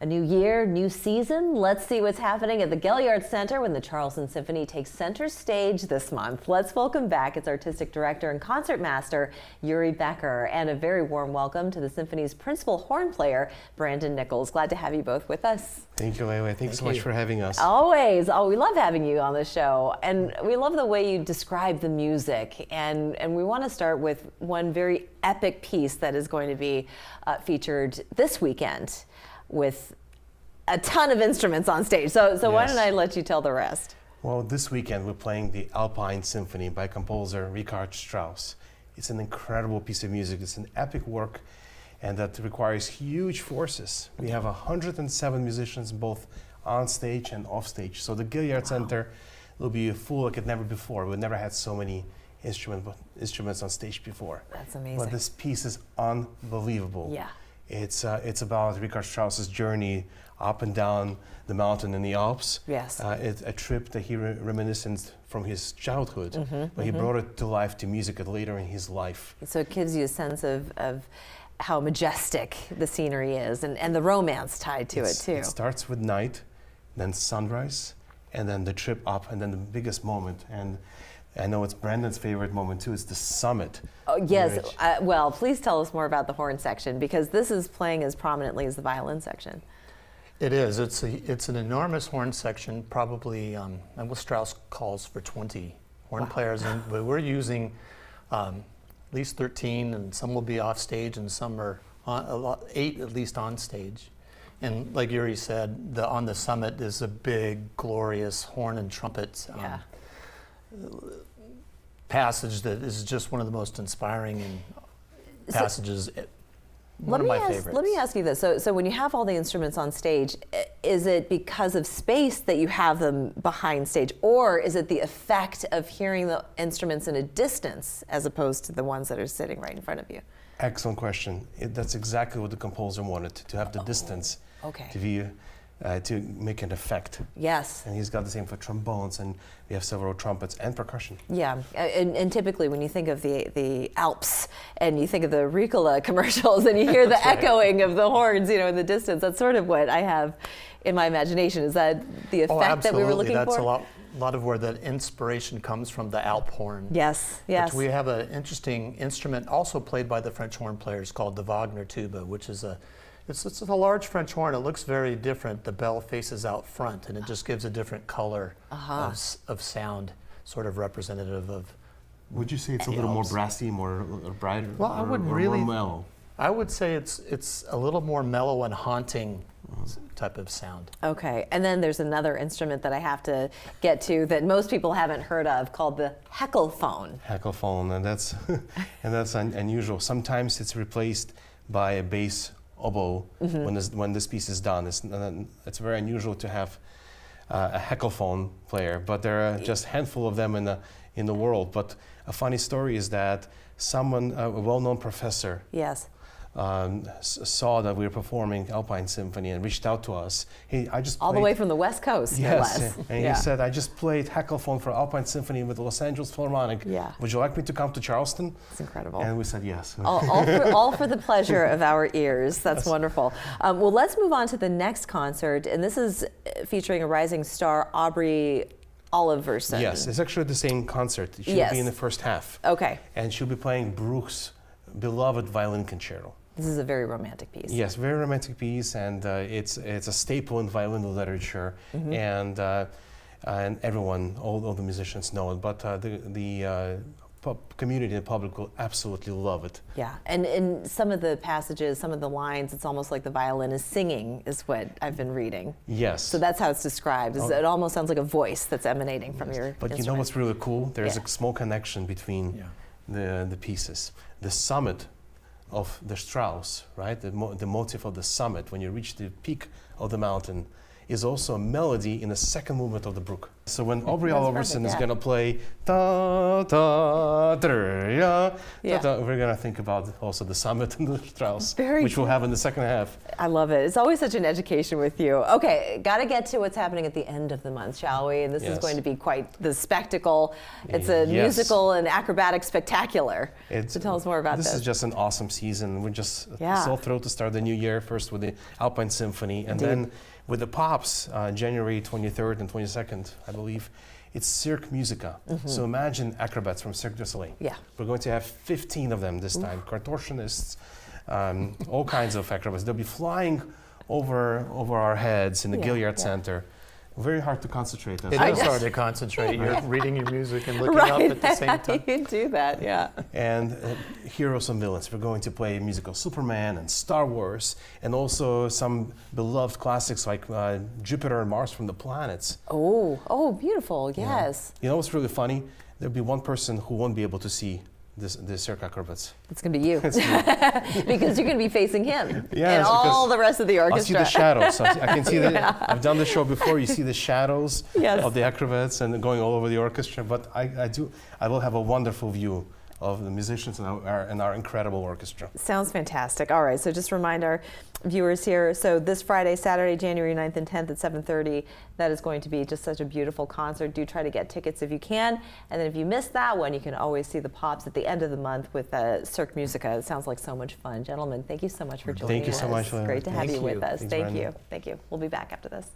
A new year, new season. Let's see what's happening at the Gaillard Center when the Charleston Symphony takes center stage this month. Let's welcome back its artistic director and concertmaster, Yuriy Bekker, and a very warm welcome to the Symphony's principal horn player, Brandon Nichols. Glad to have you both with us. Thank you, Leila. Thanks so much for having us. Always. Oh, we love having you on the show. And we love the way you describe the music. And we want to start with one very epic piece that is going to be featured this weekend, with a ton of instruments on stage. So yes. Why don't I let you tell the rest? Well, this weekend we're playing the Alpine Symphony by composer Richard Strauss. It's an incredible piece of music. It's an epic work, and that requires huge forces. We have 107 musicians both on stage and off stage. So the Gaillard Center will be full like it never before. We've never had so many instruments on stage before. That's amazing. But this piece is unbelievable. Yeah. It's about Richard Strauss's journey up and down the mountain in the Alps. Yes. It's a trip that he reminisced from his childhood, but he brought it to life to music later in his life. So it gives you a sense of how majestic the scenery is and the romance tied to it too. It starts with night, then sunrise, and then the trip up, and then the biggest moment. And I know it's Brandon's favorite moment too. It's the summit. Oh yes. Well, please tell us more about the horn section, because this is playing as prominently as the violin section. It is. It's an enormous horn section. Probably, and what Strauss calls for 20 horn players, but we're using at least 13, and some will be off stage, and some are 8 at least on stage. And like Yuriy said, on the summit is a big, glorious horn and trumpet passage that is just one of the most inspiring passages. One of my favorites. Let me ask you this. So when you have all the instruments on stage, is it because of space that you have them behind stage, or is it the effect of hearing the instruments in a distance as opposed to the ones that are sitting right in front of you? Excellent question. That's exactly what the composer wanted, to have the distance to be to make an effect. Yes. And he's got the same for trombones, and we have several trumpets and percussion. Yeah, and typically when you think of the Alps and you think of the Ricola commercials and you hear the echoing of the horns, in the distance, that's sort of what I have in my imagination. Is that the effect that we were looking for? That's a lot of where that inspiration comes from, the Alp horn. Yes, yes. But we have an interesting instrument also played by the French horn players called the Wagner tuba, which is it's a large French horn. It looks very different. The bell faces out front, and it just gives a different color of sound, sort of representative of. Would you say it's a little more brassy, more brighter, well, I wouldn't really, more mellow? I would say it's a little more mellow and haunting type of sound. Okay, and then there's another instrument that I have to get to that most people haven't heard of, called the heckelphone. Heckelphone, and that's unusual. Sometimes it's replaced by a bass oboe when this piece is done. It's very unusual to have a heckelphone player, but there are just a handful of them in the world. But a funny story is that someone, a well-known professor, saw that we were performing Alpine Symphony and reached out to us. All the way from the West Coast, no less. And he said, I just played heckelphone for Alpine Symphony with the Los Angeles Philharmonic. Yeah. Would you like me to come to Charleston? It's incredible. And we said yes. all for the pleasure of our ears. That's wonderful. Well, let's move on to the next concert, and this is featuring a rising star, Aubree Oliverson. Yes, it's actually the same concert. She'll be in the first half. Okay. And she'll be playing Bruch's beloved violin concerto. This is a very romantic piece. Yes, very romantic piece, and it's a staple in violin literature, and everyone, all the musicians know it, but the community and public will absolutely love it. Yeah, and in some of the passages, some of the lines, it's almost like the violin is singing, is what I've been reading. Yes. So that's how it's described. It almost sounds like a voice that's emanating from your But instrument. you know what's really cool? There's a small connection between the pieces. The summit of the Strauss, right? The motif of the summit, when you reach the peak of the mountain, is also a melody in the second movement of the Bruch. So when Aubree That's Oliverson perfect, is yeah. going to play da da da ya, Yeah. we're going to think about also the Summit and the Strauss, Very which we'll cool. have in the second half. I love it. It's always such an education with you. Okay, got to get to what's happening at the end of the month, shall we? This is Yes. going to be quite the spectacle. It's a Yes. musical and acrobatic spectacular. It's- So tell us more about this. This is just an awesome season. We're just Yeah. so thrilled to start the new year, first with the Alpine Symphony, and Indeed. then with the Pops, January 23rd and 22nd, I believe. It's Cirque Musica. So imagine acrobats from Cirque du Soleil. Yeah. We're going to have 15 of them this time, contortionists, all kinds of acrobats. They'll be flying over our heads in the Yeah, Gilliard yeah. Center. Very hard to concentrate. It is hard to concentrate. You're reading your music and looking right. up at the same time. You do that, yeah. And heroes and villains. We're going to play musical Superman and Star Wars, and also some beloved classics like Jupiter and Mars from the Planets. Oh, beautiful, yes. You know what's really funny? There'll be one person who won't be able to see the Cirque acrobats. It's going to be you. It's me. Because you're going to be facing him Yes, and all because the rest of the I'll orchestra. see the shadows. I can see I've done the show before. You see the shadows Yes. of the acrobats and going all over the orchestra. But I will have a wonderful view of the musicians and our incredible orchestra. Sounds fantastic. All right, so just remind our viewers here. So this Friday, Saturday, January 9th and 10th at 7:30, that is going to be just such a beautiful concert. Do try to get tickets if you can. And then if you missed that one, you can always see the Pops at the end of the month with Cirque Musica. It sounds like so much fun. Gentlemen, thank you so much for joining us. Thank you so much, Lynn. Great to have Thank you with you. us. Thanks, Thank Brandon. you. Thank you. We'll be back after this.